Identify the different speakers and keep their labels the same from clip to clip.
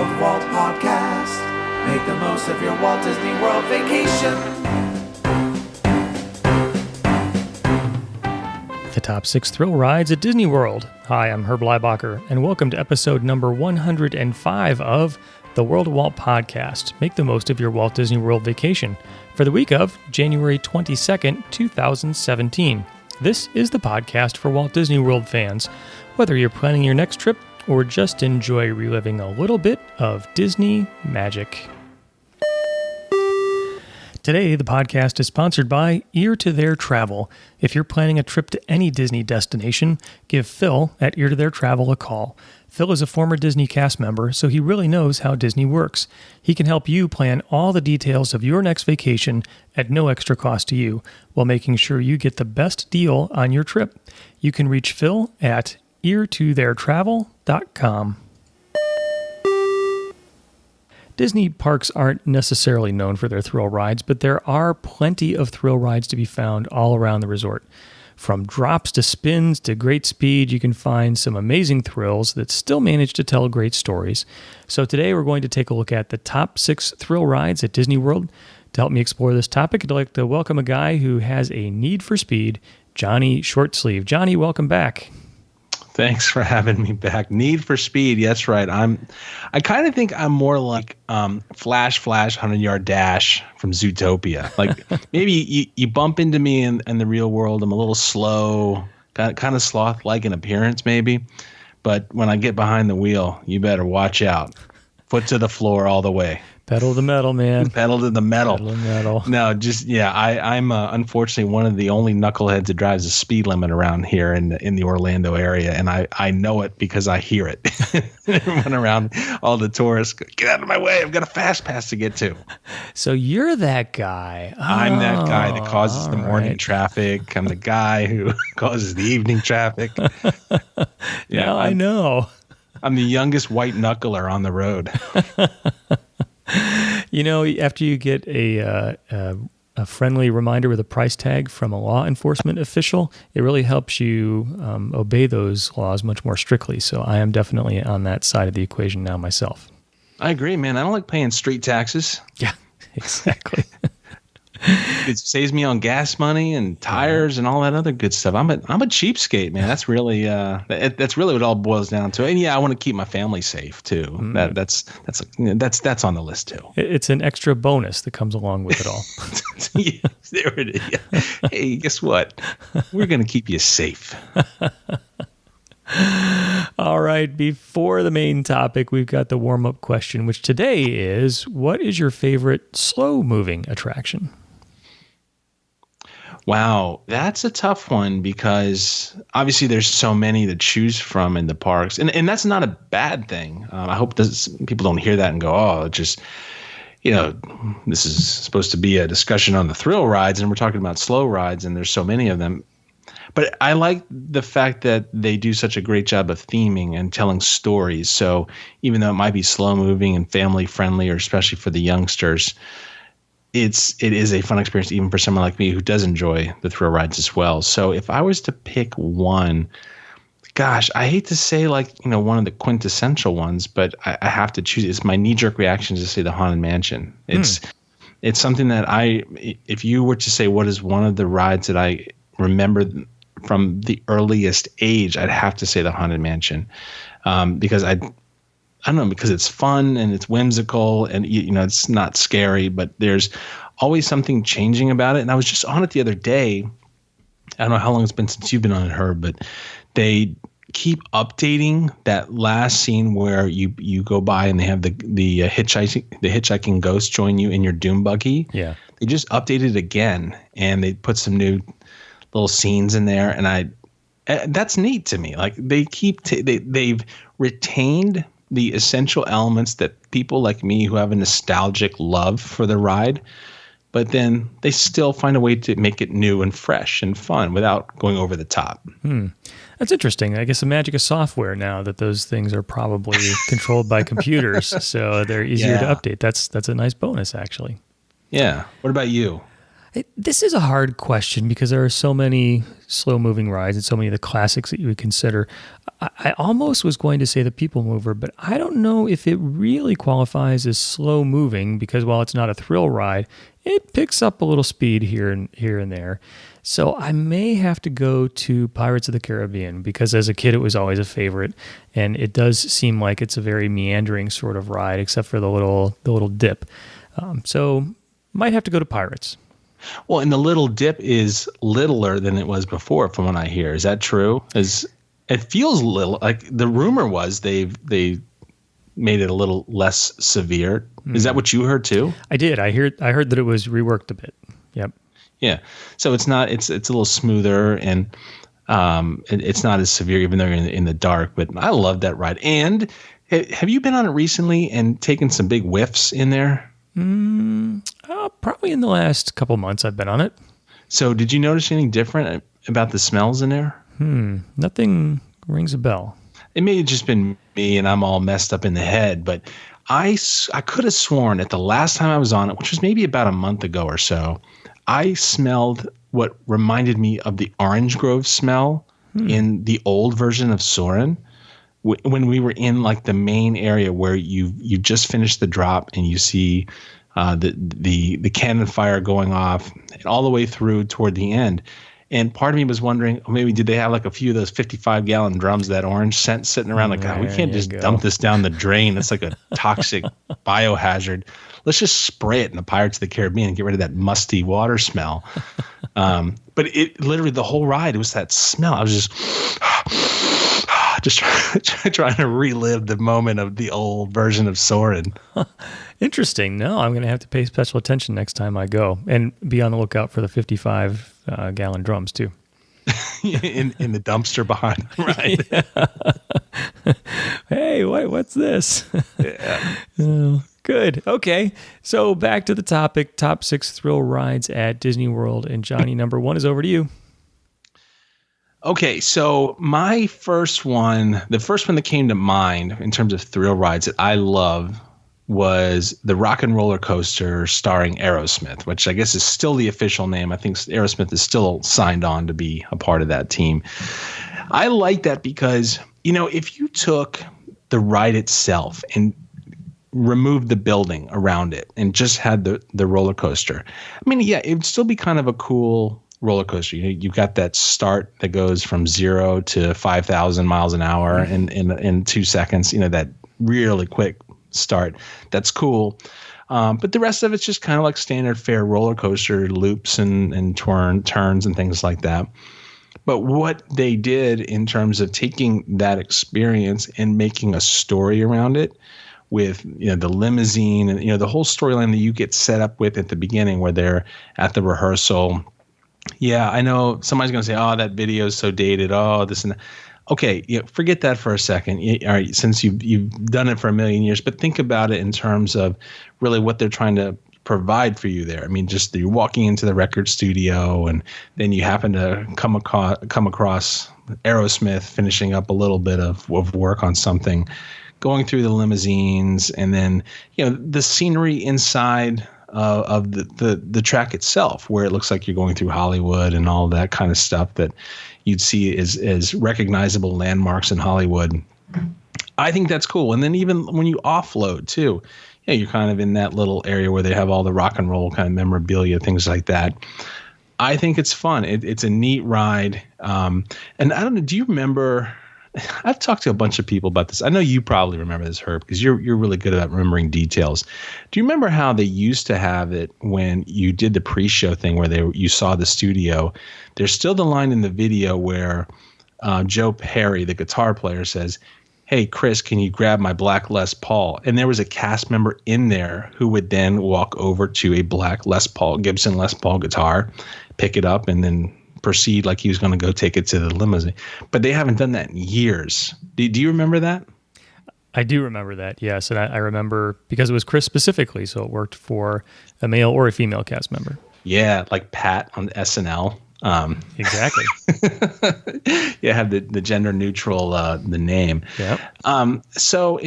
Speaker 1: of Walt podcast. Make the most of your Walt Disney World vacation.
Speaker 2: The top 6 thrill rides at Disney World. Hi, I'm Herb Leibacher, and welcome to episode number 105 of the World of Walt podcast. Make the most of your Walt Disney World vacation for the week of January 22nd, 2017. This is the podcast for Walt Disney World fans, whether you're planning your next trip or just enjoy reliving a little bit of Disney magic. Today, the podcast is sponsored by Ear to Their Travel. If you're planning a trip to any Disney destination, give Phil at Ear to Their Travel a call. Phil is a former Disney cast member, so he really knows how Disney works. He can help you plan all the details of your next vacation at no extra cost to you, while making sure you get the best deal on your trip. You can reach Phil at eartotheirtravel.com. Disney parks aren't necessarily known for their thrill rides, but there are plenty of thrill rides to be found all around the resort. From drops to spins to great speed, you can find some amazing thrills that still manage to tell great stories. So today we're going to take a look at the top 6 thrill rides at Disney World. To help me explore this topic, I'd like to welcome a guy who has a need for speed, Johnny Shortsleeve. Johnny, welcome back.
Speaker 3: Thanks for having me back. Need for speed. That's right. I kind of think I'm more like Flash 100-yard dash from Zootopia. Like maybe you bump into me in the real world. I'm a little slow, kind of sloth-like in appearance maybe. But when I get behind the wheel, you better watch out. Foot to the floor all the way.
Speaker 2: Pedal to the metal, man.
Speaker 3: Pedal to the metal.
Speaker 2: Pedal to the metal.
Speaker 3: No, I'm unfortunately one of the only knuckleheads that drives the speed limit around here in the Orlando area, and I know it because I hear it. Run around all the tourists. Get out of my way! I've got a fast pass to get to.
Speaker 2: So you're that guy.
Speaker 3: I'm that guy that causes the morning traffic. I'm the guy who causes the evening traffic.
Speaker 2: Yeah, I know.
Speaker 3: I'm the youngest white knuckler on the road.
Speaker 2: You know, after you get a friendly reminder with a price tag from a law enforcement official, it really helps you obey those laws much more strictly. So I am definitely on that side of the equation now myself.
Speaker 3: I agree, man. I don't like paying street taxes.
Speaker 2: Yeah, exactly.
Speaker 3: It saves me on gas money and tires and all that other good stuff. I'm a cheapskate, man. That's really that's really what it all boils down to. And yeah, I want to keep my family safe too. Mm. That's on the list too.
Speaker 2: It's an extra bonus that comes along with it all.
Speaker 3: Yeah, there it is. Yeah. Hey, guess what? We're gonna keep you safe.
Speaker 2: All right. Before the main topic, we've got the warm-up question, which today is: what is your favorite slow-moving attraction?
Speaker 3: Wow, that's a tough one because obviously there's so many to choose from in the parks, and that's not a bad thing. I hope people don't hear that and go, "Oh, just this is supposed to be a discussion on the thrill rides, and we're talking about slow rides, and there's so many of them." But I like the fact that they do such a great job of theming and telling stories. So even though it might be slow moving and family friendly, or especially for the youngsters, it is a fun experience even for someone like me who does enjoy the thrill rides as well. So if I was to pick one, gosh, I hate to say one of the quintessential ones, but I have to choose. It's my knee-jerk reaction to say the Haunted Mansion. It's something that if you were to say what is one of the rides that I remember from the earliest age, I'd have to say the Haunted Mansion, because I don't know, because it's fun and it's whimsical and it's not scary, but there's always something changing about it. And I was just on it the other day. I don't know how long it's been since you've been on it, Herb, but they keep updating that last scene where you go by and they have the hitchhiking ghost join you in your doom buggy.
Speaker 2: Yeah,
Speaker 3: they just updated it again and they put some new little scenes in there, and that's neat to me. Like they they've retained the essential elements that people like me who have a nostalgic love for the ride, but then they still find a way to make it new and fresh and fun without going over the top.
Speaker 2: That's interesting. I guess the magic of software now that those things are probably controlled by computers, so they're easier to update. That's a nice bonus, actually.
Speaker 3: Yeah. What about you?
Speaker 2: This is a hard question because there are so many slow-moving rides and so many of the classics that you would consider. I almost was going to say the People Mover, but I don't know if it really qualifies as slow-moving because while it's not a thrill ride, it picks up a little speed here and there. So I may have to go to Pirates of the Caribbean because as a kid it was always a favorite, and it does seem like it's a very meandering sort of ride, except for the little dip. So might have to go to Pirates.
Speaker 3: Well, and the little dip is littler than it was before, from what I hear. Is that true? It feels little. Like the rumor was they made it a little less severe. Is that what you heard too?
Speaker 2: I did. I heard that it was reworked a bit. Yep.
Speaker 3: Yeah. So it's not. It's a little smoother and it's not as severe, even though you're in the dark. But I love that ride. And have you been on it recently and taken some big whiffs in there?
Speaker 2: Probably in the last couple months I've been on it.
Speaker 3: So did you notice anything different about the smells in there?
Speaker 2: Nothing rings a bell.
Speaker 3: It may have just been me and I'm all messed up in the head, but I could have sworn that the last time I was on it, which was maybe about a month ago or so, I smelled what reminded me of the orange grove smell in the old version of Soarin'. When we were in like the main area where you just finished the drop and you see the cannon fire going off all the way through toward the end. And part of me was wondering, maybe did they have like a few of those 55-gallon drums, that orange scent sitting around? Like, God, we can't just dump this down the drain. It's like a toxic biohazard. Let's just spray it in the Pirates of the Caribbean and get rid of that musty water smell. But it literally, the whole ride, it was that smell. I was just trying to relive the moment of the old version of Soarin'.
Speaker 2: Interesting. No, I'm going to have to pay special attention next time I go and be on the lookout for the 55-gallon drums too.
Speaker 3: in the dumpster behind, right?
Speaker 2: Hey, what's this?
Speaker 3: Yeah.
Speaker 2: Oh, good. Okay. So back to the topic, top 6 thrill rides at Disney World. And Johnny, number 1 is over to you.
Speaker 3: Okay, so my first one, the first one that came to mind in terms of thrill rides that I love was the Rock and Roller Coaster starring Aerosmith, which I guess is still the official name. I think Aerosmith is still signed on to be a part of that team. I like that because, if you took the ride itself and removed the building around it and just had the roller coaster, I mean, yeah, it would still be kind of a cool roller coaster. You've got that start that goes from 0 to 5,000 miles an hour in 2 seconds, that really quick start. That's cool. But the rest of it's just kind of like standard fare roller coaster loops and turns and things like that. But what they did in terms of taking that experience and making a story around it with, the limousine and, the whole storyline that you get set up with at the beginning where they're at the rehearsal. Yeah, I know somebody's going to say, oh, that video is so dated. Oh, this and that. Okay, forget that for a second. All right, since you've done it for a million years, but think about it in terms of really what they're trying to provide for you there. I mean, just you're walking into the record studio and then you happen to come across Aerosmith finishing up a little bit of work on something, going through the limousines, and then the scenery inside of the track itself, where it looks like you're going through Hollywood and all that kind of stuff that you'd see as recognizable landmarks in Hollywood. I think that's cool. And then even when you offload too, you're kind of in that little area where they have all the rock and roll kind of memorabilia, things like that. I think it's fun. It's a neat ride. And I don't know, do you remember? I've talked to a bunch of people about this. I know you probably remember this, Herb, because you're really good about remembering details. Do you remember how they used to have it when you did the pre-show thing where you saw the studio? There's still the line in the video where Joe Perry, the guitar player, says, "Hey, Chris, can you grab my black Les Paul?" And there was a cast member in there who would then walk over to a black Gibson Les Paul guitar, pick it up, and then proceed like he was going to go take it to the limousine. But they haven't done that in years. Do you remember that?
Speaker 2: I do remember that, yes. And I remember because it was Chris specifically, so it worked for a male or a female cast member.
Speaker 3: Yeah, like Pat on SNL.
Speaker 2: Exactly.
Speaker 3: Yeah, have the gender neutral the name.
Speaker 2: Yeah.
Speaker 3: So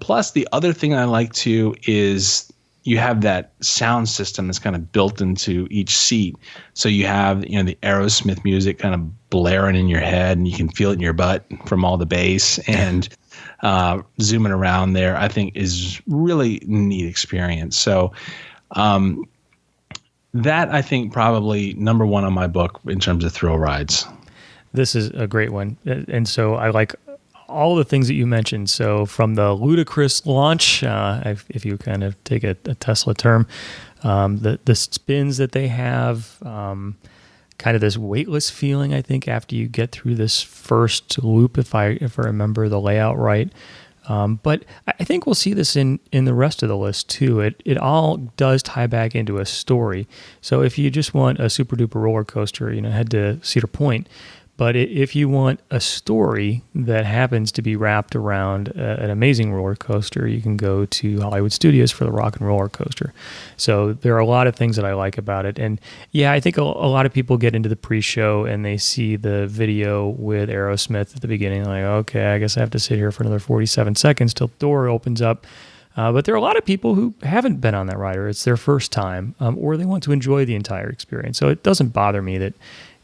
Speaker 3: plus the other thing I like too is you have that sound system that's kind of built into each seat. So you have, the Aerosmith music kind of blaring in your head, and you can feel it in your butt from all the bass, and zooming around there, I think, is really neat experience. So that, I think, probably number one on my book in terms of thrill rides.
Speaker 2: This is a great one. And so I like all the things that you mentioned. So from the ludicrous launch, if you kind of take a Tesla term, the spins that they have, kind of this weightless feeling, I think, after you get through this first loop, if I remember the layout right. But I think we'll see this in the rest of the list too. It all does tie back into a story. So if you just want a super duper roller coaster, head to Cedar Point. But if you want a story that happens to be wrapped around an amazing roller coaster, you can go to Hollywood Studios for the Rock and Roller Coaster. So there are a lot of things that I like about it. And yeah, I think a lot of people get into the pre-show and they see the video with Aerosmith at the beginning, like, okay, I guess I have to sit here for another 47 seconds till the door opens up. But there are a lot of people who haven't been on that ride, or it's their first time, or they want to enjoy the entire experience. So it doesn't bother me that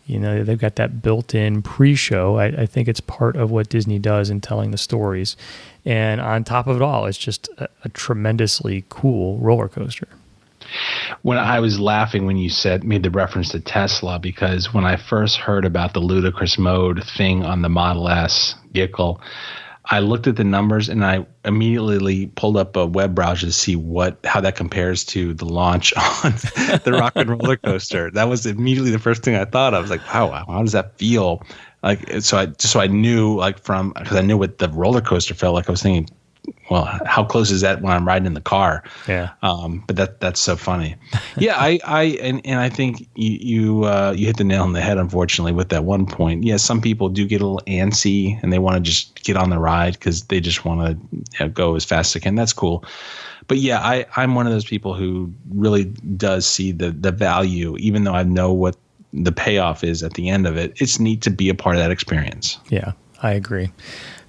Speaker 2: they've got that built-in pre-show. I think it's part of what Disney does in telling the stories. And on top of it all, it's just a tremendously cool roller coaster.
Speaker 3: When I was laughing when you made the reference to Tesla, because when I first heard about the ludicrous mode thing on the Model S vehicle, I looked at the numbers and I immediately pulled up a web browser to see how that compares to the launch on the Rock and Roller Coaster. That was immediately the first thing I thought of. I was like, wow, how does that feel? Like, so I knew, because I knew what the roller coaster felt like. I was thinking, well, how close is that when I'm riding in the car?
Speaker 2: Yeah.
Speaker 3: But that's so funny. Yeah. I think you hit the nail on the head, unfortunately, with that one point. Yeah. Some people do get a little antsy and they want to just get on the ride because they just want to go as fast as they can. That's cool. But yeah, I'm one of those people who really does see the value, even though I know what the payoff is at the end of it. It's neat to be a part of that experience.
Speaker 2: Yeah, I agree.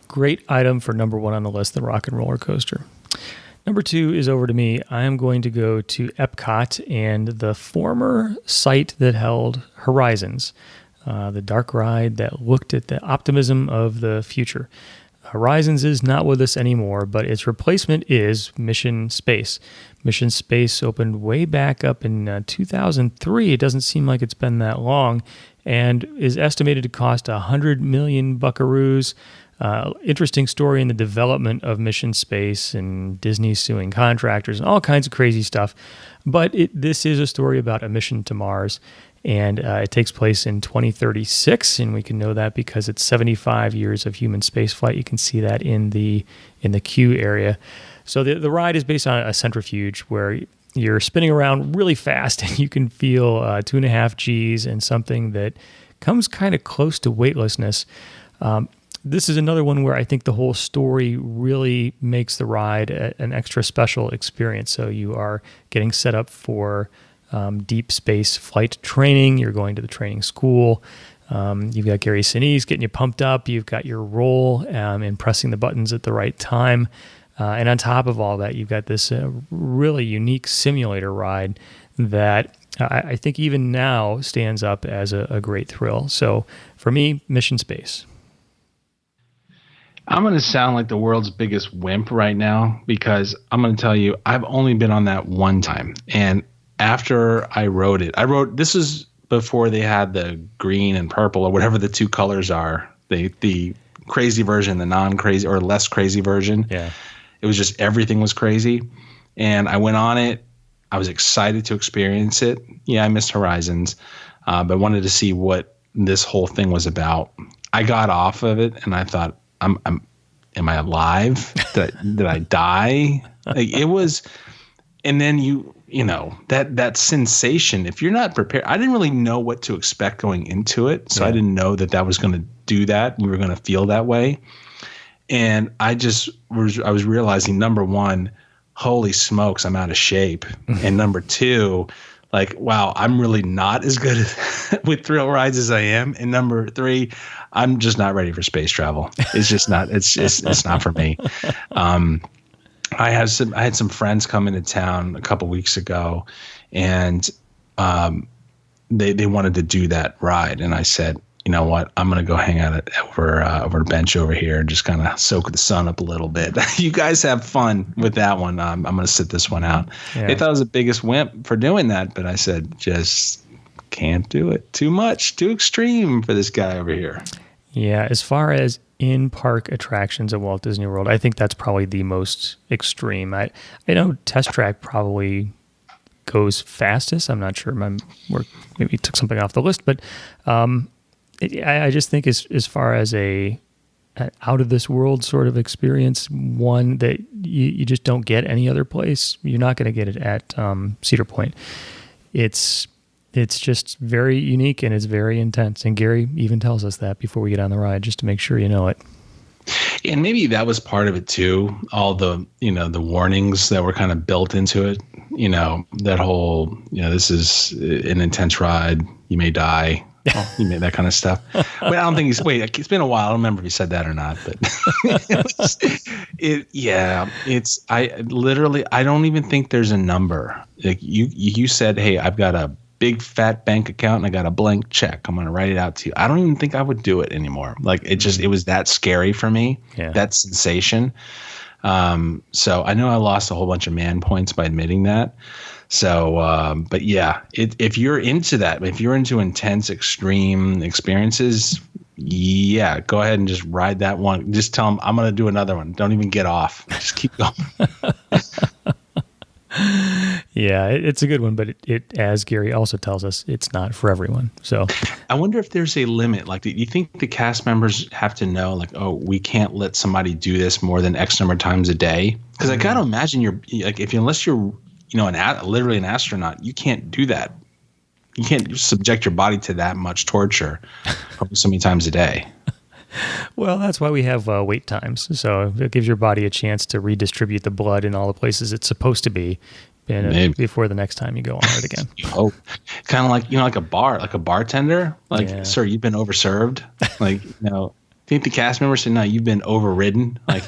Speaker 2: Great item for number one on the list, the Rock and Roller Coaster. Number two is over to me. I am going to go to Epcot and the former site that held Horizons, the dark ride that looked at the optimism of the future. Horizons is not with us anymore, but its replacement is Mission Space. Mission Space opened way back up in 2003. It doesn't seem like it's been that long, and is estimated to cost 100 million buckaroos. Interesting story in the development of Mission Space and Disney suing contractors and all kinds of crazy stuff. But this is a story about a mission to Mars, and it takes place in 2036, and we can know that because it's 75 years of human spaceflight. You can see that in the queue area. So the ride is based on a centrifuge where you're spinning around really fast, and you can feel 2.5 Gs and something that comes kind of close to weightlessness. This is another one where I think the whole story really makes the ride an extra special experience. So you are getting set up for deep space flight training. You're going to the training school. You've got Gary Sinise getting you pumped up. You've got your role in pressing the buttons at the right time. And on top of all that, you've got this really unique simulator ride that I think even now stands up as a great thrill. So for me, Mission Space.
Speaker 3: I'm going to sound like the world's biggest wimp right now because I'm going to tell you, I've only been on that one time. And after I rode it, this is before they had the green and purple or whatever the two colors are, the crazy version, the non-crazy or less crazy version.
Speaker 2: Yeah.
Speaker 3: It was just everything was crazy. And I went on it. I was excited to experience it. Yeah, I missed Horizons, but wanted to see what this whole thing was about. I got off of it and I thought, am I alive? Did I die? Like, it was, and then you know, that sensation, if you're not prepared, I didn't really know what to expect going into it. So I didn't know that was going to do that. We were going to feel that way. And I was realizing, number one, holy smokes, I'm out of shape. And number two, like, wow, I'm really not as good with thrill rides as I am. And number three, I'm just not ready for space travel. It's just not, it's not for me. I had some friends come into town a couple weeks ago, and they wanted to do that ride, and I said, you know what, I'm gonna go hang out over a bench over here and just kind of soak the sun up a little bit. You guys have fun with that one. I'm gonna sit this one out.
Speaker 2: Yeah.
Speaker 3: They thought I was the biggest wimp for doing that, but I said, just can't do it. Too much, too extreme for this guy over here.
Speaker 2: Yeah, as far as in-park attractions at Walt Disney World, I think that's probably the most extreme. I know Test Track probably goes fastest. I'm not sure. Maybe took something off the list, but I just think as far as an out of this world sort of experience, one that you just don't get any other place. You're not going to get it at Cedar Point. It's just very unique and it's very intense. And Gary even tells us that before we get on the ride, just to make sure you know it.
Speaker 3: And maybe that was part of it too. All the, the warnings that were kind of built into it, that whole, this is an intense ride. You may die. You made that kind of stuff. I don't think it's been a while. I don't remember if he said that or not, but I don't even think there's a number. Like you said, hey, I've got a big fat bank account and I got a blank check. I'm going to write it out to you. I don't even think I would do it anymore. Like it was that scary for me, that sensation. So I know I lost a whole bunch of man points by admitting that. So, but yeah, if you're into that, if you're into intense, extreme experiences, yeah, go ahead and just ride that one. Just tell them I'm going to do another one. Don't even get off. Just keep going.
Speaker 2: Yeah, it's a good one, but it, as Gary also tells us, it's not for everyone. So
Speaker 3: I wonder if there's a limit. Like, do you think the cast members have to know, like, oh, we can't let somebody do this more than X number of times a day? Because I got to imagine unless you're literally an astronaut, you can't do that. You can't subject your body to that much torture probably so many times a day.
Speaker 2: Well, that's why we have wait times. So it gives your body a chance to redistribute the blood in all the places it's supposed to be before the next time you go on it again.
Speaker 3: Oh, kind of like, like a bartender. Like, sir, you've been overserved. Like, I think the cast members said, no, you've been overridden. Like,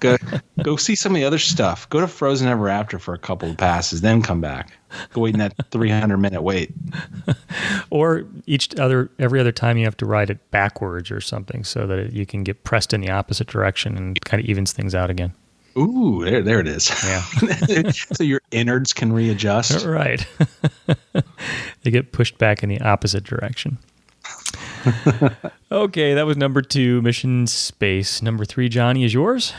Speaker 3: go see some of the other stuff. Go to Frozen Ever After for a couple of passes, then come back. Go wait in that 300-minute wait.
Speaker 2: Or every other time you have to ride it backwards or something so that you can get pressed in the opposite direction and kind of evens things out again.
Speaker 3: Ooh, there it is.
Speaker 2: Yeah.
Speaker 3: So your innards can readjust.
Speaker 2: Right. They get pushed back in the opposite direction. Okay, that was number 2, Mission Space. Number 3, Johnny, is yours?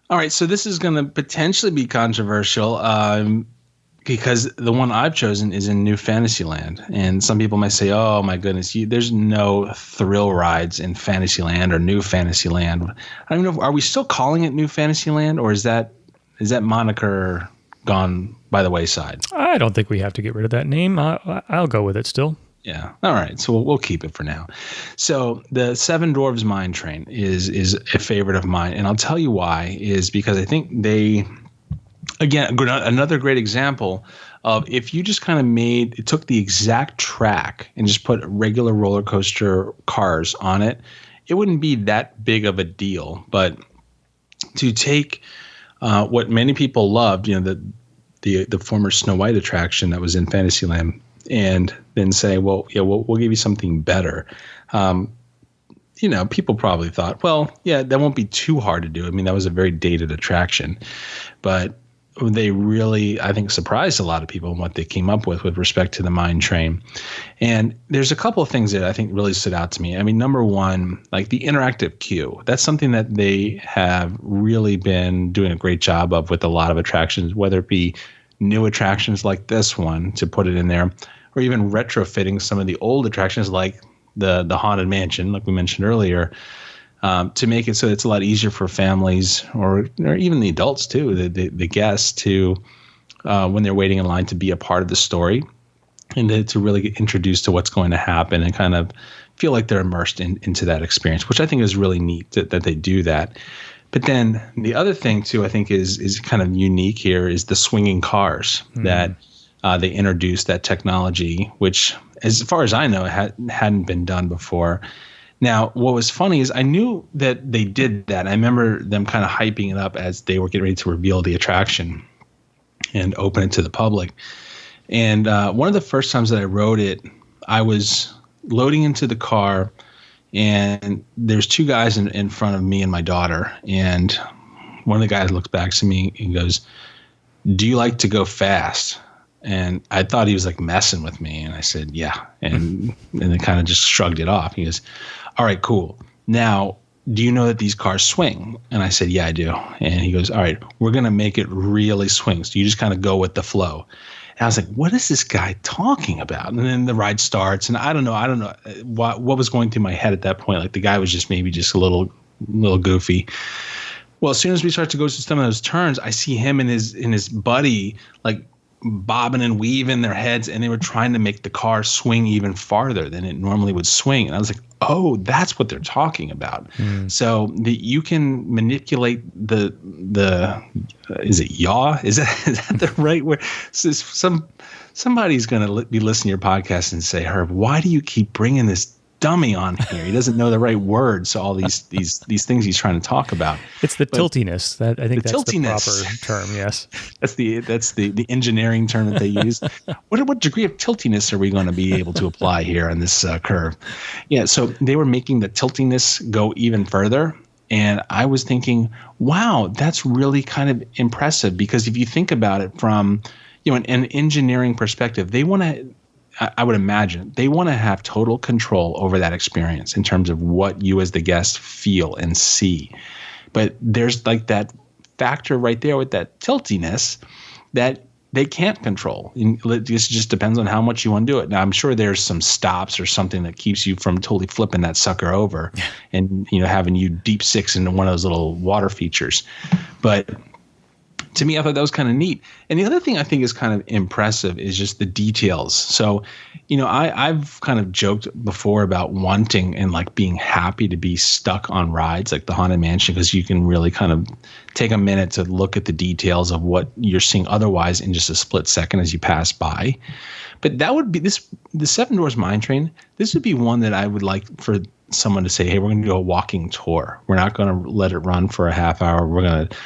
Speaker 3: All right, so this is going to potentially be controversial because the one I've chosen is in New Fantasyland. And some people might say, oh, my goodness, there's no thrill rides in Fantasyland or New Fantasyland. I don't know, are we still calling it New Fantasyland, or is that moniker gone by the wayside?
Speaker 2: I don't think we have to get rid of that name. I'll go with it still.
Speaker 3: Yeah. All right. So we'll keep it for now. So the Seven Dwarves Mine Train is a favorite of mine. And I'll tell you why is because I think another great example of if you just kind of took the exact track and just put regular roller coaster cars on it, it wouldn't be that big of a deal. But to take what many people loved, the former Snow White attraction that was in Fantasyland, and then say, well, yeah, we'll give you something better. People probably thought, well, yeah, that won't be too hard to do. I mean, that was a very dated attraction, but they really, I think, surprised a lot of people in what they came up with respect to the mine train. And there's a couple of things that I think really stood out to me. I mean, number one, like the interactive queue, that's something that they have really been doing a great job of with a lot of attractions, whether it be new attractions like this one to put it in there, or even retrofitting some of the old attractions like the Haunted Mansion, like we mentioned earlier, to make it so it's a lot easier for families or even the adults too, the guests to, when they're waiting in line, to be a part of the story and to really get introduced to what's going to happen and kind of feel like they're immersed into that experience, which I think is really neat that they do that. But then the other thing too, I think is kind of unique here is the swinging cars that they introduced, that technology, which as far as I know, hadn't been done before. Now, what was funny is I knew that they did that. I remember them kind of hyping it up as they were getting ready to reveal the attraction and open it to the public. And one of the first times that I rode it, I was loading into the car, and there's two guys in front of me and my daughter. And one of the guys looks back to me and goes, "Do you like to go fast?" And I thought he was like messing with me. And I said, "Yeah." And then kind of just shrugged it off. He goes, "All right, cool. Now, do you know that these cars swing?" And I said, "Yeah, I do." And he goes, "All right, we're going to make it really swing. So you just kind of go with the flow." And I was like, what is this guy talking about? And then the ride starts, and I don't know what was going through my head at that point. Like the guy was just maybe just a little goofy. Well, as soon as we start to go through some of those turns, I see him and his buddy like bobbing and weaving their heads, and they were trying to make the car swing even farther than it normally would swing. And I was like, oh, that's what they're talking about. So you can manipulate the is it yaw? Is that the right word? So somebody's going to be listening to your podcast and say, Herb, why do you keep bringing this dummy on here? He doesn't know the right words. So all these things he's trying to talk about.
Speaker 2: It's the tiltiness. That I think that's
Speaker 3: tiltiness.
Speaker 2: The proper term. Yes,
Speaker 3: that's the engineering term that they use. What degree of tiltiness are we going to be able to apply here on this curve? Yeah. So they were making the tiltiness go even further, and I was thinking, wow, that's really kind of impressive, because if you think about it from an engineering perspective, they want to. I would imagine they want to have total control over that experience in terms of what you as the guest feel and see. But there's like that factor right there with that tiltiness that they can't control. And this just depends on how much you want to do it. Now, I'm sure there's some stops or something that keeps you from totally flipping that sucker over and having you deep six into one of those little water features. But to me, I thought that was kind of neat. And the other thing I think is kind of impressive is just the details. So, I've kind of joked before about wanting and like being happy to be stuck on rides like the Haunted Mansion, because you can really kind of take a minute to look at the details of what you're seeing otherwise in just a split second as you pass by. But that would be the Seven Dwarfs Mine Train. This would be one that I would like for someone to say, hey, we're going to do a walking tour. We're not going to let it run for a half hour. We're going to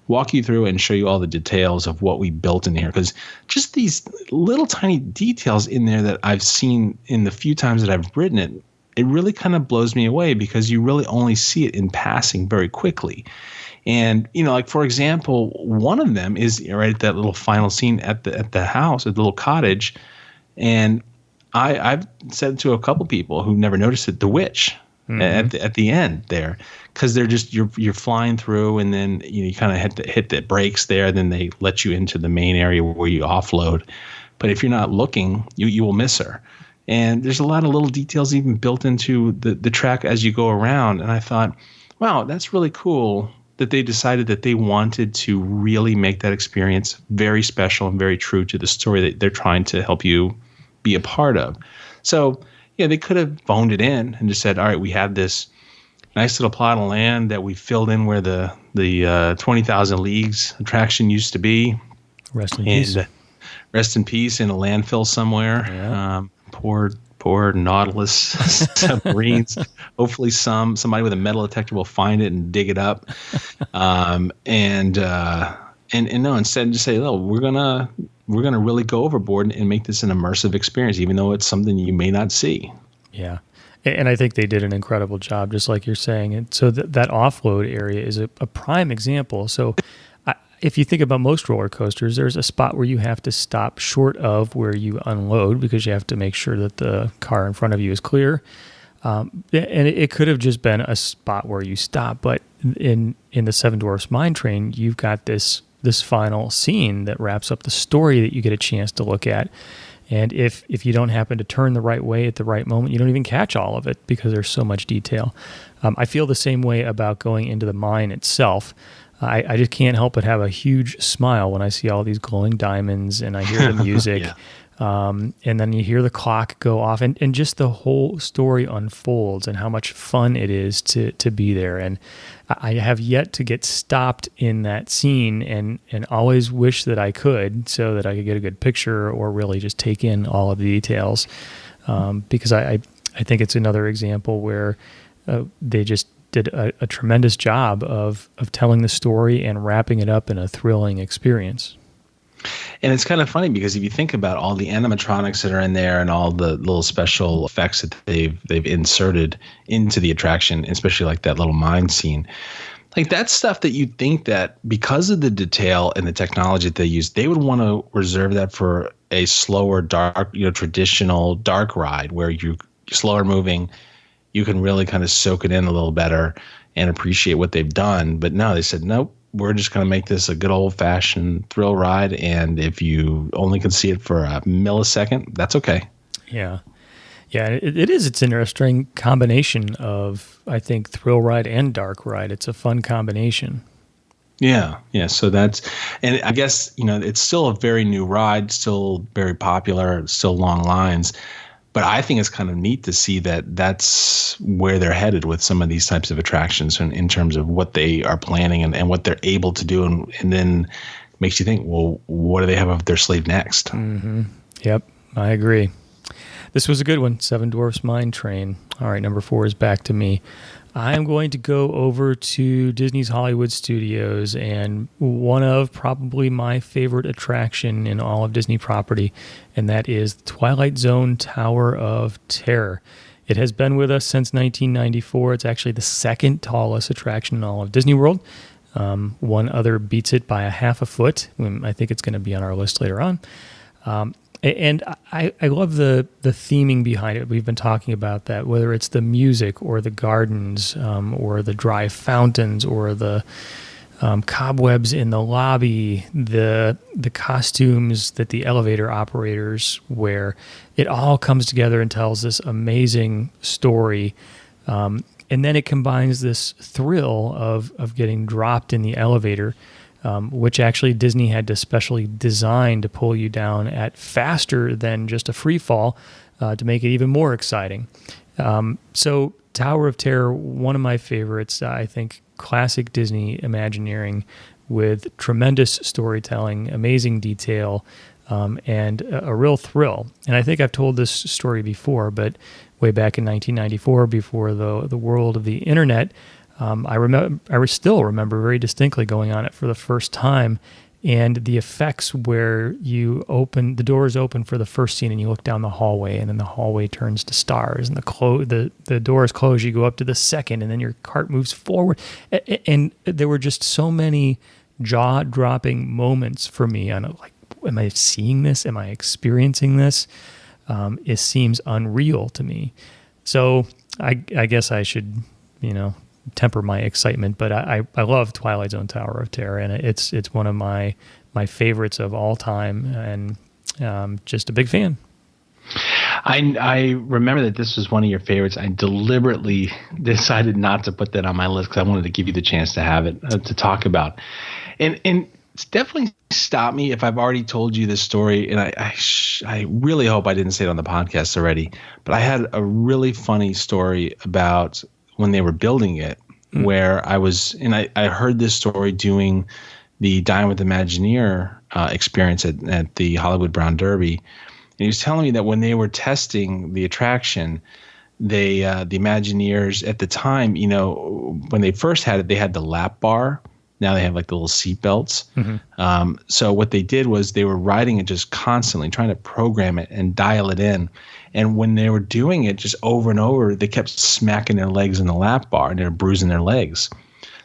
Speaker 3: walk you through and show you all the details of what we built in here, because just these little tiny details in there that I've seen in the few times that I've ridden it, it really kind of blows me away, because you really only see it in passing very quickly. And like for example, one of them is right at that little final scene at the house, at the little cottage, and I've said to a couple people who never noticed it, the witch. Mm-hmm. At the end there, because they're just you're flying through, and then you kind of hit the brakes there, then they let you into the main area where you offload. But if you're not looking, you will miss her. And there's a lot of little details even built into the track as you go around. And I thought, wow, that's really cool that they decided that they wanted to really make that experience very special and very true to the story that they're trying to help you be a part of. So yeah, they could have phoned it in and just said, all right, we have this nice little plot of land that we filled in where the 20,000 Leagues attraction used to be.
Speaker 2: Rest in peace.
Speaker 3: Rest in peace in a landfill somewhere. Yeah. Poor Nautilus submarines. Hopefully somebody with a metal detector will find it and dig it up. And no, instead just say, oh, we're gonna really go overboard and make this an immersive experience, even though it's something you may not see.
Speaker 2: Yeah. And I think they did an incredible job, just like you're saying. And so that offload area is a prime example. So if you think about most roller coasters, there's a spot where you have to stop short of where you unload, because you have to make sure that the car in front of you is clear. And it could have just been a spot where you stop. But in the Seven Dwarfs Mine Train, you've got this final scene that wraps up the story that you get a chance to look at. And if you don't happen to turn the right way at the right moment, you don't even catch all of it, because there's so much detail. I feel the same way about going into the mine itself. I just can't help but have a huge smile when I see all these glowing diamonds and I hear the music. Yeah. And then you hear the clock go off, and just the whole story unfolds, and how much fun it is to be there. And I have yet to get stopped in that scene, and always wish that I could, so that I could get a good picture or really just take in all of the details. Because I think it's another example where they just did a tremendous job of telling the story and wrapping it up in a thrilling experience.
Speaker 3: And it's kind of funny because if you think about all the animatronics that are in there and all the little special effects that they've inserted into the attraction, especially like that little mine scene, like that's stuff that you'd think that because of the detail and the technology that they use, they would want to reserve that for a slower, dark, traditional dark ride where you're slower moving, you can really kind of soak it in a little better and appreciate what they've done. But no, they said, nope, we're just going to make this a good old-fashioned thrill ride, and if you only can see it for a millisecond, that's okay.
Speaker 2: Yeah. It's an interesting combination of, I think, thrill ride and dark ride. It's a fun combination.
Speaker 3: Yeah. So and I guess, it's still a very new ride, still very popular, still long lines. But I think it's kind of neat to see that that's where they're headed with some of these types of attractions in terms of what they are planning and what they're able to do. And then makes you think, well, what do they have up their sleeve next?
Speaker 2: Mm-hmm. Yep, I agree. This was a good one, Seven Dwarfs Mine Train. All right, number 4 is back to me. I'm going to go over to Disney's Hollywood Studios and one of probably my favorite attraction in all of Disney property, and that is the Twilight Zone Tower of Terror. It has been with us since 1994. It's actually the second tallest attraction in all of Disney World. One other beats it by a half a foot. I think it's going to be on our list later on. And I love the theming behind it. We've been talking about that, whether it's the music or the gardens or the dry fountains or the cobwebs in the lobby, the costumes that the elevator operators wear. It all comes together and tells this amazing story. And then it combines this thrill of getting dropped in the elevator, which actually Disney had to specially design to pull you down at faster than just a free fall to make it even more exciting. So Tower of Terror, one of my favorites, I think classic Disney Imagineering with tremendous storytelling, amazing detail, and a real thrill. And I think I've told this story before, but way back in 1994, before the world of the internet, I still remember very distinctly going on it for the first time, and the effects where the doors open for the first scene and you look down the hallway, and then the hallway turns to stars, and the doors close, you go up to the second, and then your cart moves forward. And there were just so many jaw-dropping moments for me on like, am I seeing this? Am I experiencing this? It seems unreal to me. So I guess I should, temper my excitement, but I love Twilight Zone Tower of Terror, and it's one of my favorites of all time, and just a big fan.
Speaker 3: I remember that this was one of your favorites. I deliberately decided not to put that on my list because I wanted to give you the chance to have it to talk about, and it's definitely stopped me if I've already told you this story, and I really hope I didn't say it on the podcast already, but I had a really funny story about when they were building it, where I was, and I heard this story doing the Dine with Imagineer experience at the Hollywood Brown Derby. And he was telling me that when they were testing the attraction, the Imagineers at the time, when they first had it, they had the lap bar. Now they have like the little seat belts. Mm-hmm. So what they did was they were riding it just constantly, trying to program it and dial it in. And when they were doing it just over and over, they kept smacking their legs in the lap bar and they were bruising their legs.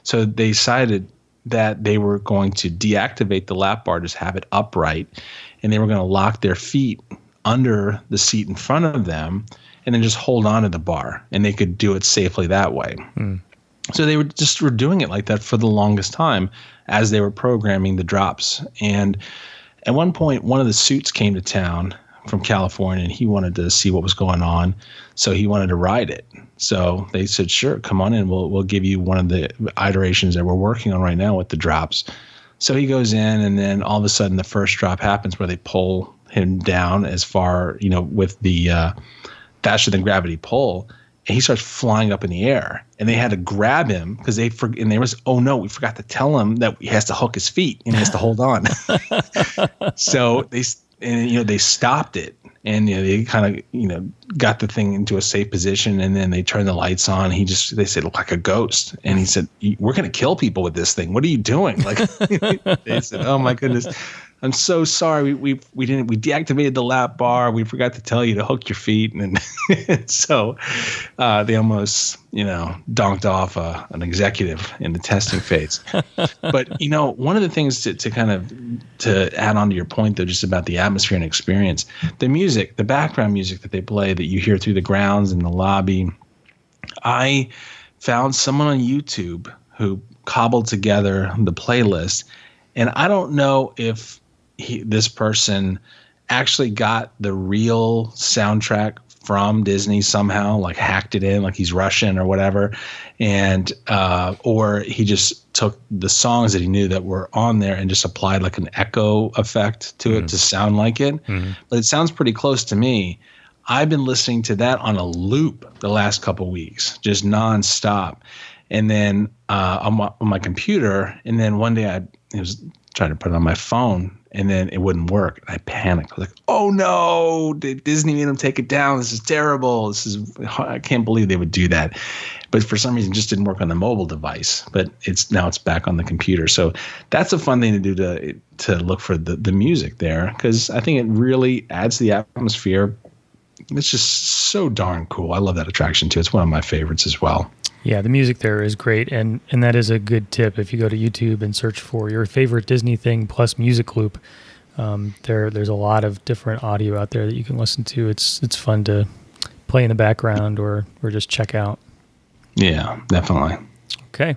Speaker 3: So they decided that they were going to deactivate the lap bar, just have it upright, and they were going to lock their feet under the seat in front of them and then just hold on to the bar, and they could do it safely that way. So they were doing it like that for the longest time as they were programming the drops. And at one point, one of the suits came to town from California, and he wanted to see what was going on, so he wanted to ride it. So they said, "Sure, come on in. We'll give you one of the iterations that we're working on right now with the drops." So he goes in, and then all of a sudden, the first drop happens where they pull him down as far, with the faster than gravity pull, and he starts flying up in the air. And they had to grab him because we forgot to tell him that he has to hook his feet and he has to hold on. So they stopped it, And they kind of got the thing into a safe position, and then they turned the lights on. They said, "Look like a ghost," and he said, "We're going to kill people with this thing. What are you doing?" Like they said, "Oh my goodness, I'm so sorry. We deactivated the lap bar. We forgot to tell you to hook your feet," and so they almost donked off an executive in the testing phase. But one of the things to kind of to add on to your point though, just about the atmosphere and experience, the music, the background music that they play that you hear through the grounds in the lobby. I found someone on YouTube who cobbled together the playlist, and I don't know if this person actually got the real soundtrack from Disney somehow, like hacked it in, like he's Russian or whatever, and or he just took the songs that he knew that were on there and just applied like an echo effect to it to sound like it. But it sounds pretty close to me. I've been listening to that on a loop the last couple weeks, just nonstop. And then on my computer, and then one day I was trying to put it on my phone, and then it wouldn't work. And I panicked. I was like, "Oh no! Disney made them take it down. This is terrible. I can't believe they would do that." But for some reason, it just didn't work on the mobile device. But now it's back on the computer. So that's a fun thing to do to look for the music there, because I think it really adds to the atmosphere. It's just so darn cool. I love that attraction too. It's one of my favorites as well.
Speaker 2: Yeah, the music there is great, and that is a good tip. If you go to YouTube and search for your favorite Disney thing plus music loop, there's a lot of different audio out there that you can listen to. It's fun to play in the background or just check out.
Speaker 3: Yeah, definitely.
Speaker 2: Okay.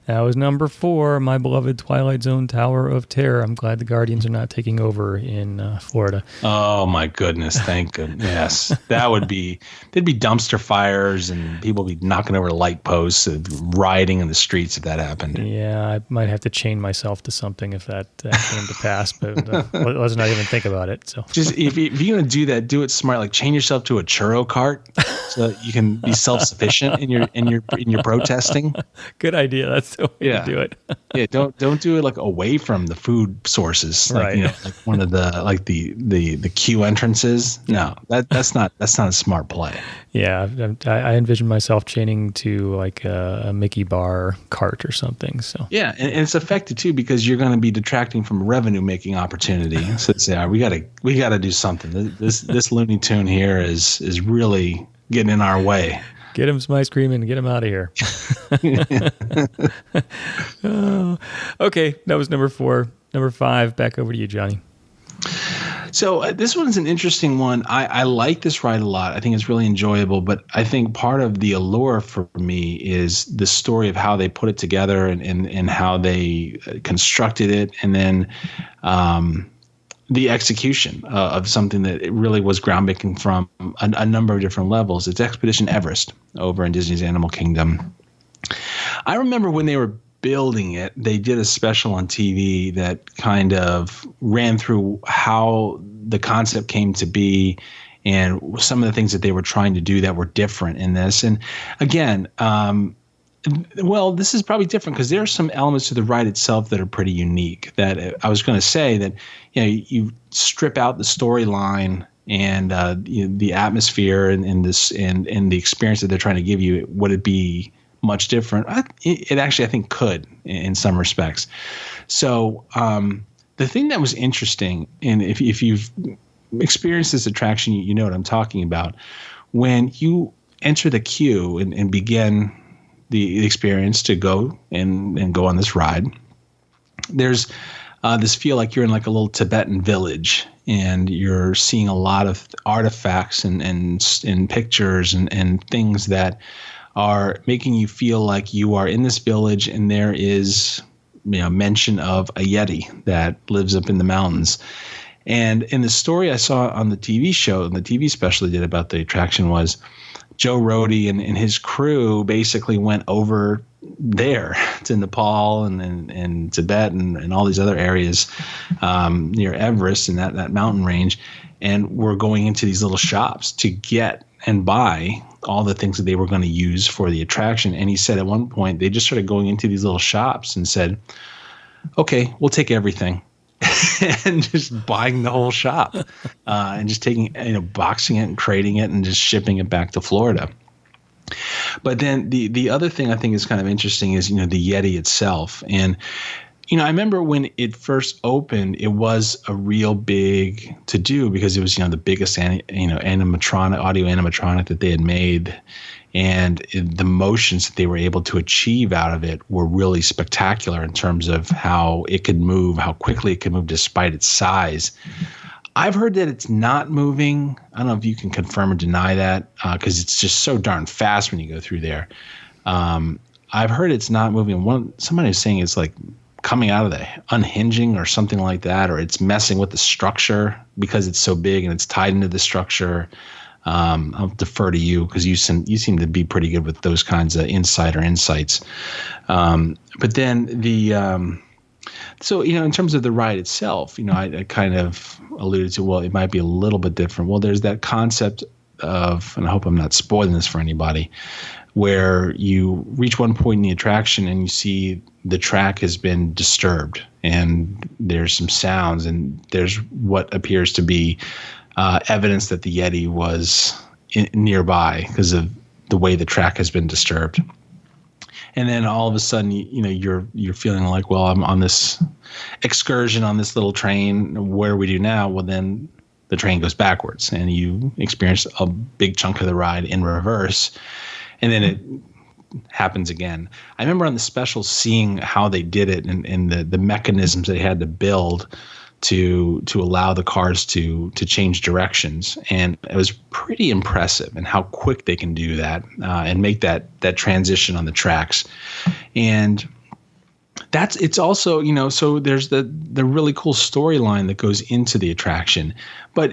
Speaker 2: That was number 4, my beloved Twilight Zone Tower of Terror. I'm glad the Guardians are not taking over in Florida.
Speaker 3: Oh my goodness, thank goodness. Yes, there'd be dumpster fires and people would be knocking over light posts and rioting in the streets if that happened.
Speaker 2: Yeah, I might have to chain myself to something if that came to pass, but let's not even think about it. So
Speaker 3: just if you're going to do that, do it smart. Like chain yourself to a churro cart so that you can be self-sufficient in your protesting.
Speaker 2: Good idea. That's the way to do it.
Speaker 3: Yeah, don't do it like away from the food sources, like
Speaker 2: right.
Speaker 3: Like one of the queue entrances. No, that's not a smart play.
Speaker 2: Yeah, I envision myself chaining to like a Mickey bar cart or something. So
Speaker 3: yeah, and it's effective too because you're going to be detracting from a revenue making opportunity. So say, we got to do something. This Looney Tune here is really getting in our way.
Speaker 2: Get him some ice cream and get him out of here. Oh, okay, that was number 4. Number 5, back over to you, Johnny.
Speaker 3: So this one's an interesting one. I like this ride a lot. I think it's really enjoyable, but I think part of the allure for me is the story of how they put it together and how they constructed it, and then the execution of something that it really was groundbreaking from a number of different levels. It's Expedition Everest over in Disney's Animal Kingdom. I remember when they were building it, they did a special on TV that kind of ran through how the concept came to be and some of the things that they were trying to do that were different in this. And again, well, this is probably different because there are some elements to the ride itself that are pretty unique. That I was going to say that you strip out the storyline and the atmosphere and the experience that they're trying to give you. Would it be much different? It actually, I think, could in some respects. So the thing that was interesting, and if you've experienced this attraction, you know what I'm talking about. When you enter the queue and begin the experience to go and go on this ride, there's this feel like you're in like a little Tibetan village, and you're seeing a lot of artifacts and pictures and things that are making you feel like you are in this village, and there is mention of a Yeti that lives up in the mountains. And in the story I saw on the TV show, and the TV special they did about the attraction, was Joe Rohde and his crew basically went over there to Nepal and Tibet and all these other areas near Everest and that mountain range, and were going into these little shops to get and buy all the things that they were going to use for the attraction. And he said at one point they just started going into these little shops and said, "Okay, we'll take everything." and just buying the whole shop, and just taking, boxing it and crating it and just shipping it back to Florida. But then the other thing I think is kind of interesting is, the Yeti itself. And, I remember when it first opened, it was a real big to do because it was, the biggest, audio animatronic that they had made. And the motions that they were able to achieve out of it were really spectacular in terms of how it could move, how quickly it could move despite its size. I've heard that it's not moving. I don't know if you can confirm or deny that, because it's just so darn fast when you go through there. I've heard it's not moving. Somebody was saying it's like coming out of the unhinging or something like that, or it's messing with the structure because it's so big and it's tied into the structure. I'll defer to you because you seem to be pretty good with those kinds of insights. But then so, in terms of the ride itself, I kind of alluded to, well, it might be a little bit different. Well, there's that concept of, and I hope I'm not spoiling this for anybody, where you reach one point in the attraction and you see the track has been disturbed and there's some sounds and there's what appears to be evidence that the Yeti was nearby because of the way the track has been disturbed. And then all of a sudden, you're feeling like, well, I'm on this excursion on this little train. What do we do now? Well, then the train goes backwards and you experience a big chunk of the ride in reverse. And then it happens again. I remember on the special seeing how they did it and the mechanisms they had to build to allow the cars to change directions. And it was pretty impressive and how quick they can do that and make that transition on the tracks. And it's also, so there's the really cool storyline that goes into the attraction, but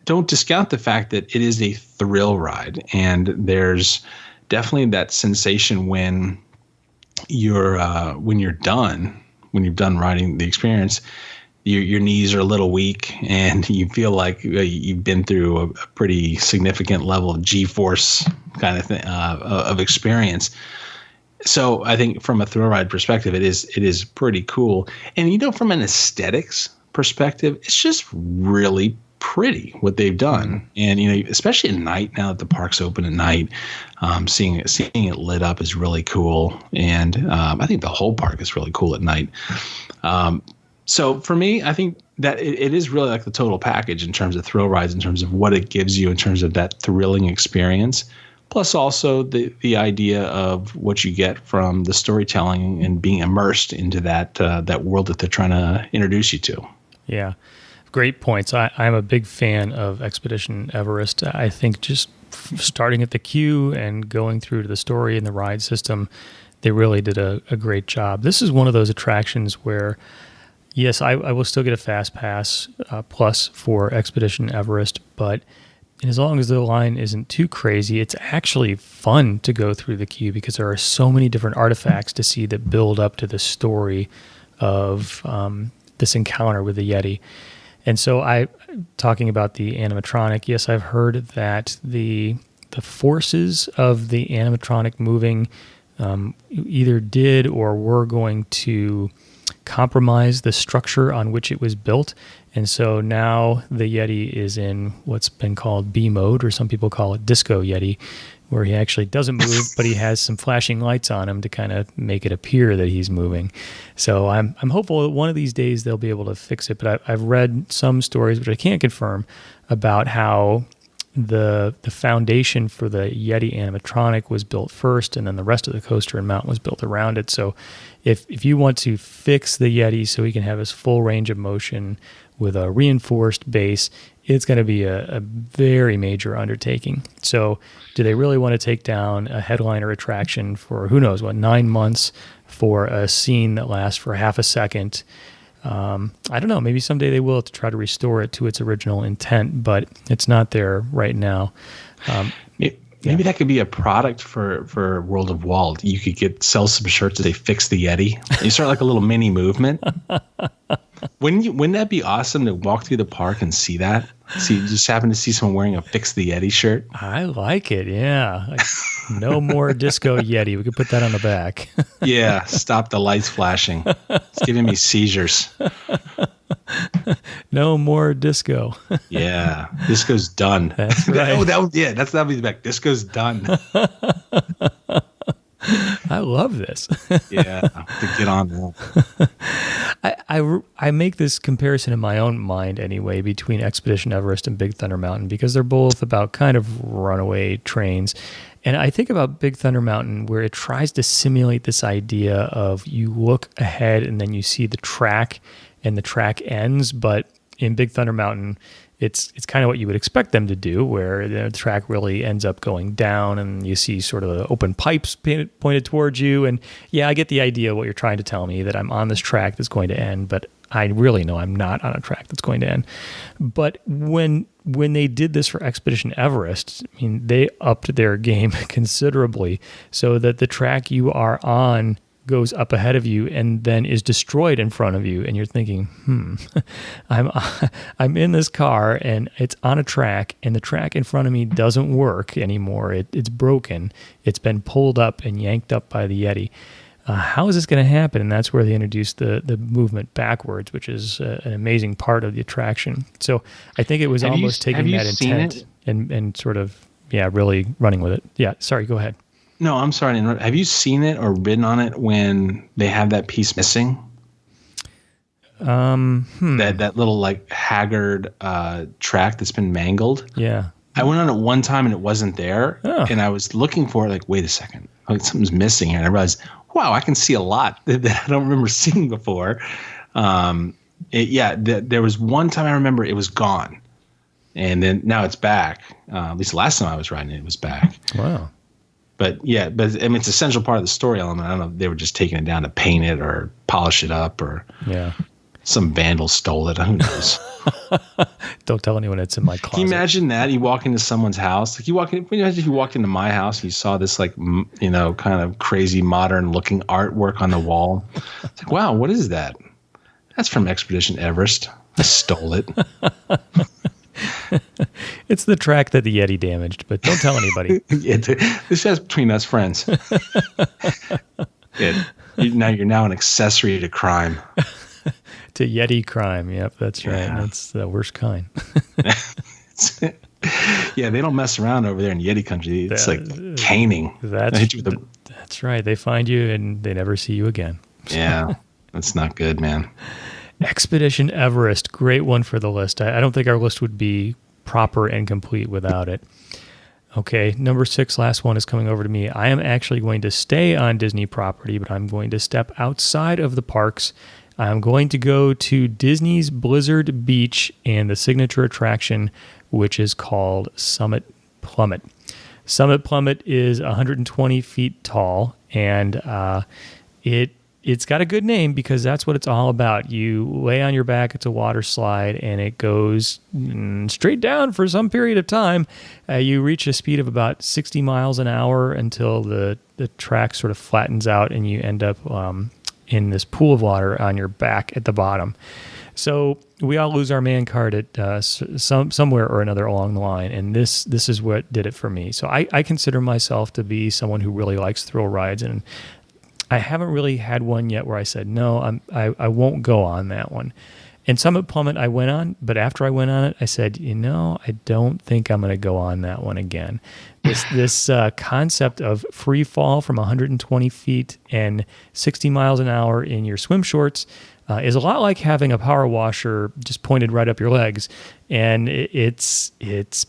Speaker 3: don't discount the fact that it is a thrill ride. And there's definitely that sensation when you're done riding the experience, your knees are a little weak and you feel like you've been through a pretty significant level of G-force kind of thing, of experience. So I think from a thrill ride perspective, it is pretty cool. And, from an aesthetics perspective, it's just really pretty what they've done. And, especially at night, now that the park's open at night, seeing it lit up is really cool. And I think the whole park is really cool at night. So for me, I think that it is really like the total package in terms of thrill rides, in terms of what it gives you in terms of that thrilling experience, plus also the idea of what you get from the storytelling and being immersed into that world that they're trying to introduce you to.
Speaker 2: Yeah, great points. I'm a big fan of Expedition Everest. I think just starting at the queue and going through to the story and the ride system, they really did a great job. This is one of those attractions where, yes, I will still get a Fast Pass plus for Expedition Everest, but as long as the line isn't too crazy, it's actually fun to go through the queue because there are so many different artifacts to see that build up to the story of this encounter with the Yeti. And so talking about the animatronic, yes, I've heard that the forces of the animatronic moving either did or were going to compromise the structure on which it was built. And so now the Yeti is in what's been called B mode, or some people call it Disco Yeti, where he actually doesn't move, but he has some flashing lights on him to kind of make it appear that he's moving. So I'm hopeful that one of these days they'll be able to fix it. But I've read some stories, which I can't confirm, about how the foundation for the Yeti animatronic was built first, and then the rest of the coaster and mountain was built around it. So if you want to fix the Yeti so he can have his full range of motion with a reinforced base, it's going to be a very major undertaking. So do they really want to take down a headliner attraction for, 9 months for a scene that lasts for half a second? I don't know. Maybe someday they will to try to restore it to its original intent, but it's not there right now.
Speaker 3: Maybe that could be a product for World of Walt. You could sell some shirts that they fix the Yeti. You start like a little mini movement. Wouldn't that be awesome to walk through the park and see that? You just happen to see someone wearing a Fix the Yeti shirt.
Speaker 2: I like it. Yeah. Like, no more Disco Yeti. We could put that on the back.
Speaker 3: Yeah. Stop the lights flashing. It's giving me seizures.
Speaker 2: No more disco.
Speaker 3: Yeah, disco's done.
Speaker 2: That's right.
Speaker 3: That'll be the back. Disco's done.
Speaker 2: I love this.
Speaker 3: Yeah, to get on that.
Speaker 2: I make this comparison in my own mind anyway between Expedition Everest and Big Thunder Mountain because they're both about kind of runaway trains. And I think about Big Thunder Mountain where it tries to simulate this idea of you look ahead and then you see the track and the track ends. But in Big Thunder Mountain, it's kind of what you would expect them to do, where the track really ends up going down and you see sort of open pipes pointed towards you. And yeah, I get the idea of what you're trying to tell me, that I'm on this track that's going to end, but I really know I'm not on a track that's going to end. But when they did this for Expedition Everest, I mean, they upped their game considerably so that the track you are on goes up ahead of you and then is destroyed in front of you, and you're thinking, I'm in this car and it's on a track, and the track in front of me doesn't work anymore. It's broken. It's been pulled up and yanked up by the Yeti. How is this going to happen? And that's where they introduced the movement backwards, which is an amazing part of the attraction. So I think it was almost taking that intent and sort of, really running with it. Yeah, sorry, go ahead.
Speaker 3: No, I'm sorry to interrupt. Have you seen it or ridden on it when they have that piece missing? That little like haggard track that's been mangled.
Speaker 2: Yeah.
Speaker 3: I went on it one time and it wasn't there. Oh. And I was looking for it, like, wait a second. Like, something's missing here. And I realized, wow, I can see a lot that I don't remember seeing before. There was one time I remember it was gone. And then now it's back. At least the last time I was riding it was back.
Speaker 2: Wow.
Speaker 3: But I mean, it's an essential part of the story element. I don't know if they were just taking it down to paint it or polish it up, or some vandal stole it. Who knows?
Speaker 2: Don't tell anyone it's in my closet.
Speaker 3: Can you imagine that? You walk into someone's house. Like imagine if you walked into my house and you saw this kind of crazy modern looking artwork on the wall. It's like, wow, what is that? That's from Expedition Everest. I stole it.
Speaker 2: It's the track that the Yeti damaged, but don't tell anybody.
Speaker 3: This is between us friends. You're now an accessory to crime.
Speaker 2: To Yeti crime. Yep, that's right. Yeah. That's the worst kind.
Speaker 3: Yeah, they don't mess around over there in Yeti country. It's like caning.
Speaker 2: That's right. They find you and they never see you again.
Speaker 3: Yeah, that's not good, man.
Speaker 2: Expedition Everest, great one for the list. I don't think our list would be proper and complete without it. Okay, number 6, last one is coming over to me. I am actually going to stay on Disney property, but I'm going to step outside of the parks. I'm going to go to Disney's Blizzard Beach and the signature attraction, which is called Summit Plummet. Summit Plummet is 120 feet tall, and it's got a good name because that's what it's all about. You lay on your back, it's a water slide, and it goes straight down for some period of time. You reach a speed of about 60 miles an hour until the track sort of flattens out and you end up in this pool of water on your back at the bottom. So we all lose our man card at somewhere or another along the line, and this is what did it for me. So I consider myself to be someone who really likes thrill rides, and I haven't really had one yet where I said, no, I won't go on that one. And Summit Plummet I went on, but after I went on it, I said, I don't think I'm going to go on that one again. This concept of free fall from 120 feet and 60 miles an hour in your swim shorts is a lot like having a power washer just pointed right up your legs. And it's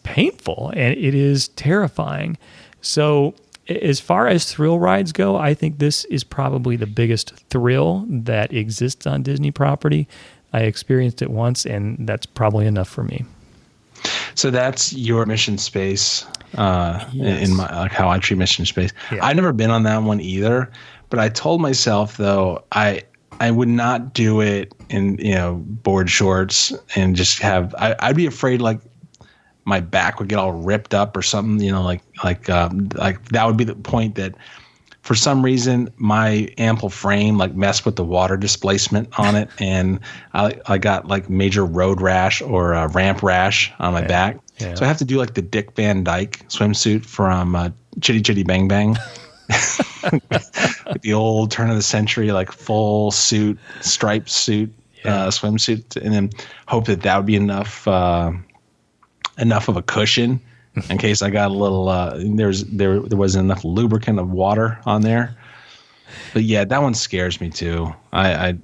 Speaker 2: painful and it is terrifying. So as far as thrill rides go, I think this is probably the biggest thrill that exists on Disney property. I experienced it once, and that's probably enough for me.
Speaker 3: So that's your Mission Space,
Speaker 2: Yes.
Speaker 3: in my how I treat Mission Space.
Speaker 2: Yeah.
Speaker 3: I've never been on that one either, but I told myself though I would not do it in board shorts and just have. I'd be afraid like my back would get all ripped up or something. Like that would be the point that. For some reason, my ample frame messed with the water displacement on it, and I got major road rash or ramp rash on my back. Yeah. So I have to do the Dick Van Dyke swimsuit from Chitty Chitty Bang Bang, the old turn of the century full suit, striped suit. swimsuit, and then hope that would be enough of a cushion in case I got a little. There wasn't enough lubricant of water on there. But yeah, that one scares me too. I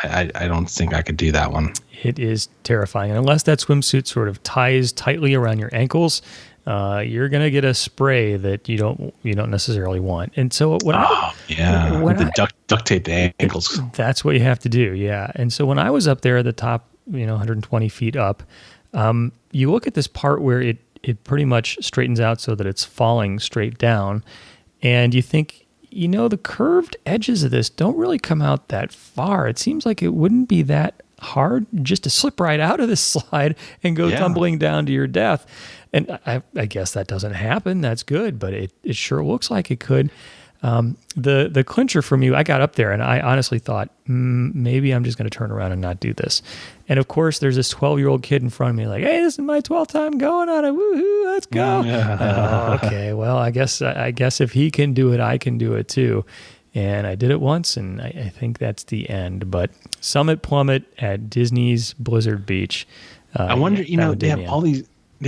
Speaker 3: don't think I could do that one.
Speaker 2: It is terrifying. And unless that swimsuit sort of ties tightly around your ankles, you're going to get a spray that you don't necessarily want. And so
Speaker 3: duct tape the ankles.
Speaker 2: That's what you have to do. Yeah. And so when I was up there at the top, 120 feet up, you look at this part where it pretty much straightens out so that it's falling straight down. And you think, the curved edges of this don't really come out that far. It seems like it wouldn't be that hard just to slip right out of this slide and go tumbling down to your death. And I guess that doesn't happen. That's good, but it sure looks like it could. The clincher for me, I got up there and I honestly thought, maybe I'm just going to turn around and not do this. And of course, there's this 12-year-old kid in front of me like, hey, this is my 12th time going on it. Woohoo, let's go. Okay, well, I guess if he can do it, I can do it too. And I did it once, and I think that's the end. But Summit Plummet at Disney's Blizzard Beach.
Speaker 3: I wonder, they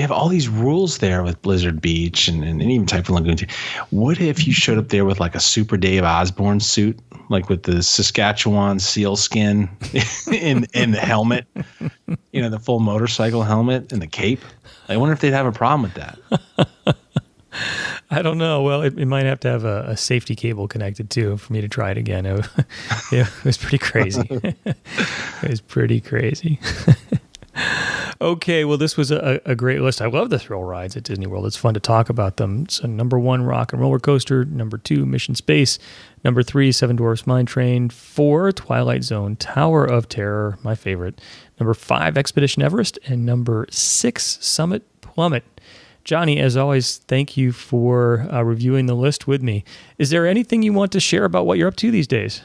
Speaker 3: have all these rules there with Blizzard Beach and even Typhoon Lagoon too. What if you showed up there with like a Super Dave Osborne suit, like with the Saskatchewan seal skin and the helmet, the full motorcycle helmet and the cape? I wonder if they'd have a problem with that.
Speaker 2: I don't know. Well, it might have to have a safety cable connected too for me to try it again. It was pretty crazy. It was pretty crazy. Okay, well, this was a great list. I love the thrill rides at Disney World. It's fun to talk about them. So number 1, Rock and Roller Coaster. Number 2, Mission Space. Number 3, Seven Dwarfs Mine Train. 4, Twilight Zone Tower of Terror, my favorite. Number 5, Expedition Everest. And number 6, Summit Plummet. Johnny, as always, thank you for reviewing the list with me. Is there anything you want to share about what you're up to these days?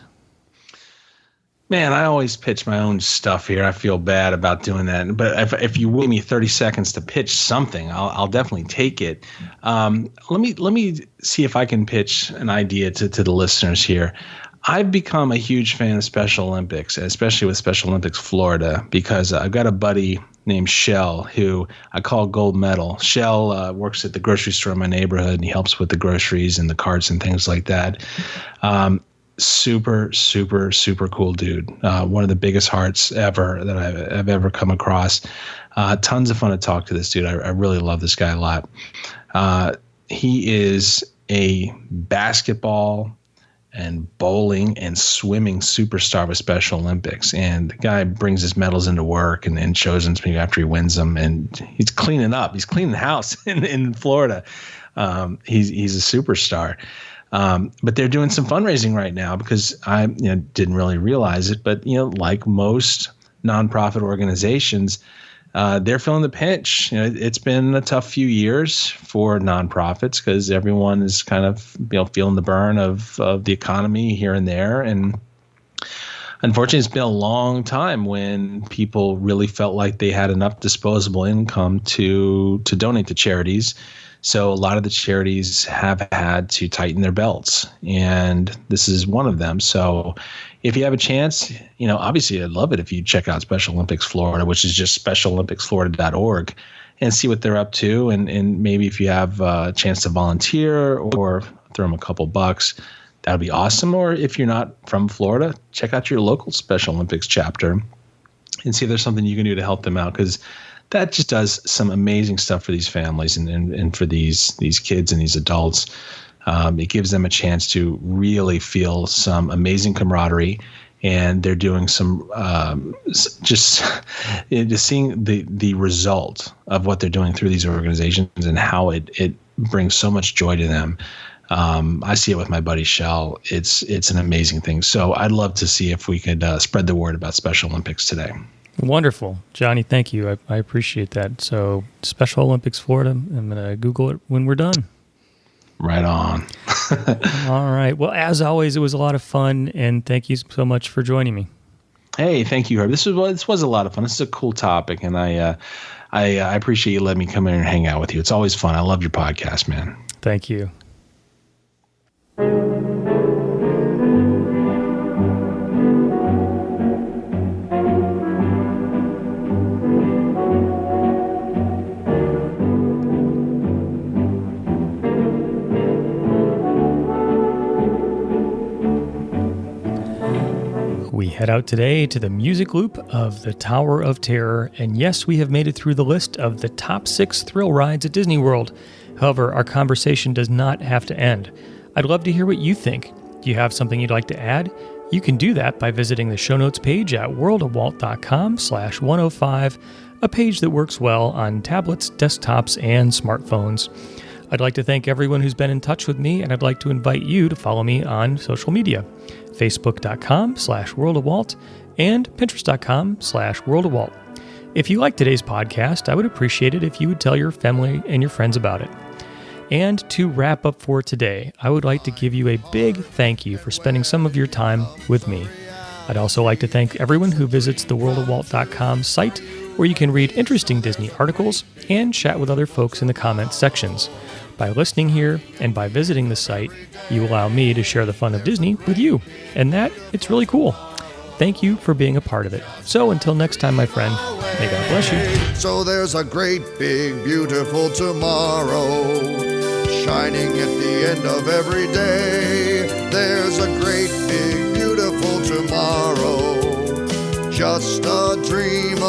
Speaker 3: Man, I always pitch my own stuff here. I feel bad about doing that. But if you give me 30 seconds to pitch something, I'll definitely take it. Let me see if I can pitch an idea to the listeners here. I've become a huge fan of Special Olympics, especially with Special Olympics Florida, because I've got a buddy named Shell who I call Gold Medal. Shell works at the grocery store in my neighborhood, and he helps with the groceries and the carts and things like that. Super, super, super cool dude. One of the biggest hearts ever that I've ever come across. Tons of fun to talk to this dude. I really love this guy a lot. He is a basketball and bowling and swimming superstar with Special Olympics. And the guy brings his medals into work and shows them to me after he wins them. And he's cleaning up. He's cleaning the house in Florida. He's a superstar. But they're doing some fundraising right now because I didn't really realize it. But, like most nonprofit organizations, they're feeling the pinch. It's been a tough few years for nonprofits because everyone is kind of feeling the burn of the economy here and there. And unfortunately, it's been a long time when people really felt like they had enough disposable income to donate to charities. So a lot of the charities have had to tighten their belts, and this is one of them. So if you have a chance, obviously I'd love it if you check out Special Olympics Florida, which is just specialolympicsflorida.org, and see what they're up to. And maybe if you have a chance to volunteer or throw them a couple bucks, that would be awesome. Or if you're not from Florida, check out your local Special Olympics chapter and see if there's something you can do to help them out, because that just does some amazing stuff for these families and for these kids and these adults. It gives them a chance to really feel some amazing camaraderie, and they're doing some just seeing the result of what they're doing through these organizations and how it brings so much joy to them. I see it with my buddy Shell. It's an amazing thing. So I'd love to see if we could spread the word about Special Olympics today.
Speaker 2: Wonderful. Johnny, thank you. I appreciate that. So Special Olympics Florida, I'm going to Google it when we're done.
Speaker 3: Right on.
Speaker 2: All right. Well, as always, it was a lot of fun, and thank you so much for joining me.
Speaker 3: Hey, thank you, Herb. This was a lot of fun. This is a cool topic, and I appreciate you letting me come in and hang out with you. It's always fun. I love your podcast, man.
Speaker 2: Thank you. Head out today to the music loop of the Tower of Terror, and yes, we have made it through the list of the top 6 thrill rides at Disney World. However, our conversation does not have to end. I'd love to hear what you think. Do you have something you'd like to add? You can do that by visiting the show notes page at worldofwalt.com/105, a page that works well on tablets, desktops, and smartphones. I'd like to thank everyone who's been in touch with me, and I'd like to invite you to follow me on social media, facebook.com/worldofwalt and pinterest.com/worldofwalt. If you like today's podcast, I would appreciate it if you would tell your family and your friends about it. And to wrap up for today, I would like to give you a big thank you for spending some of your time with me. I'd also like to thank everyone who visits the worldofwalt.com site, where you can read interesting Disney articles and chat with other folks in the comments sections. By listening here and by visiting the site, you allow me to share the fun of Disney with you, and it's really cool. Thank you for being a part of it. So until next time, my friend, may God bless you.
Speaker 4: So there's a great, big, beautiful tomorrow shining at the end of every day. There's a great, big, beautiful tomorrow, just a dream